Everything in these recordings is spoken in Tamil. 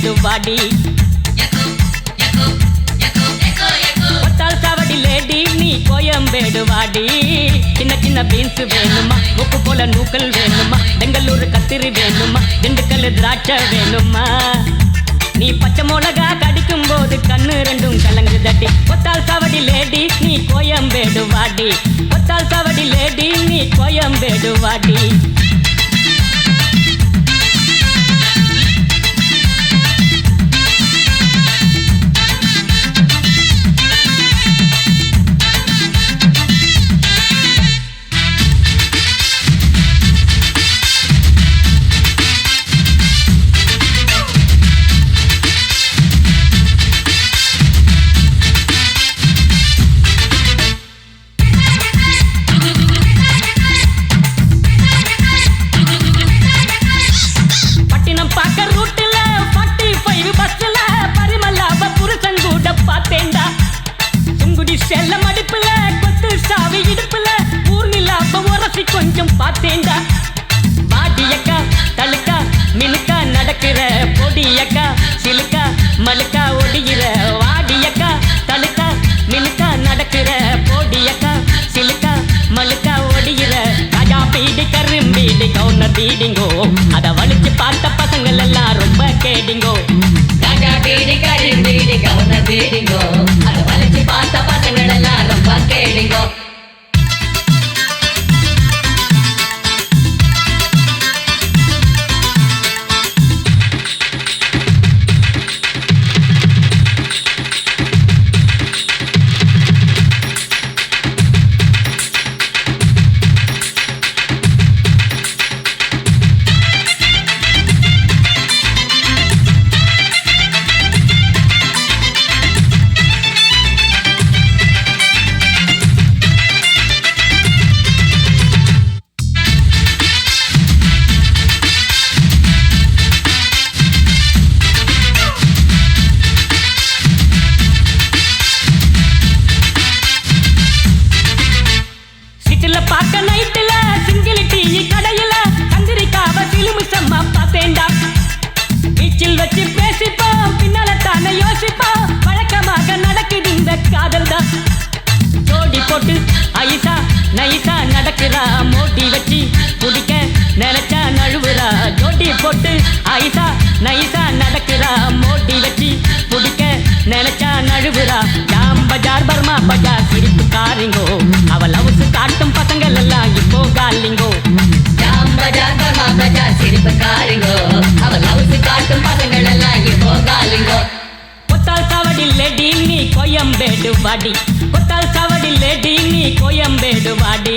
கோயம்பேடு வாடி ஒத்தால் சாவடி லேடி நீ கோயம்பேடு வாடி சின்ன சின்ன பீன்ஸ் வேணுமா உப்பு போல நூக்கல் வேணுமா பெங்களூர் கத்திரி வேணுமா திண்டுக்கல் திராட்சை வேணுமா நீ பச்சை மிளகா கடிக்கும் போது கண்ணு ரெண்டும் கலங்கு தட்டி ஒத்தால் சாவடி லேடி நீ கோயம்பேடு வாடி ஒத்தால் சாவடி லேடி நீ கோயம்பேடு வாடி செல்ல மடிப்புல கொத்து சாவி இடுப்புல ஊர்நிலாப்ப உரசி கொஞ்சம் பார்த்தேண்டா பாடியக்கா தழுக்கா மினுக்கா நடக்கிற பொடியக்கா சிலுக்கா மலுக்கா ஒடிகிற வாடியக்கா தழுக்கா மினுக்கா நடக்கிற பொடியக்கா சிலுக்கா மலுக்கா ஒடிகிற ராஜா பீடி கரும்பீடி கவுனர் பீடிங்கோ அத வலிச்சு பார்த்த பசங்கள் எல்லாம் ரொம்ப கேடிங்கோ ராஜா பீடி கரும்பீடி கவுனர் பீடிங்கோ அத வலிச்சு பார்த்த பசங்கள் எல்லாம் ரொம்ப கேடிங்கோ பாக்க நைட்டுல சிங்கிள் டீ கடையில சந்திரிக்காவ சிலுமிசம்மா பார்த்தேண்டா பீச்சில் வச்சு பேசிப்போம் பின்னால தானே யோசிப்போம் வழக்கமாக நடக்குது இந்த காதல் தான் ஜோடி போட்டு ஐசா நைசா நடக்கிறா மோட்டி வச்சு குடிக்க நினைச்சா நழுவுறா ஜோடி போட்டு ஐசா நைசா நடக்கிறா மோட்டி வச்சு குடிக்க நினைச்சா நழுவுறா ஜாம் பஜார் பர்மா பஜார் சிரிப்பு காரிங்கோ அவள் லவ்ஸ் காட்டும் பசங்கள் எல்லாம் இப்போ காலிங்கோ ஜாம் பஜார் பர்மா பஜார் சிரிப்பு காரிங்கோ அவள் லவ்ஸ் காட்டும் பசங்கள் எல்லாம் இப்போ காலிங்கோ ஒத்தால் சாவடி லேடி நீ கோயம்பேடு வாடி ஒத்தால் சாவடி லேடி நீ கோயம்பேடு வாடி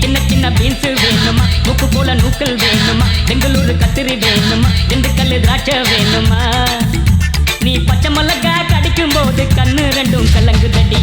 சின்ன சின்ன பீன்ஸ் வேணுமா உப்பு போல நூக்கல் வேணுமா பெங்களூர் கத்திரி வேணுமா திண்டுக்கல் திராட்சை வேணுமா நீ பச்சை மிளகா கடிக்கும் போது கண்ணு ரெண்டும் கலங்கு தடி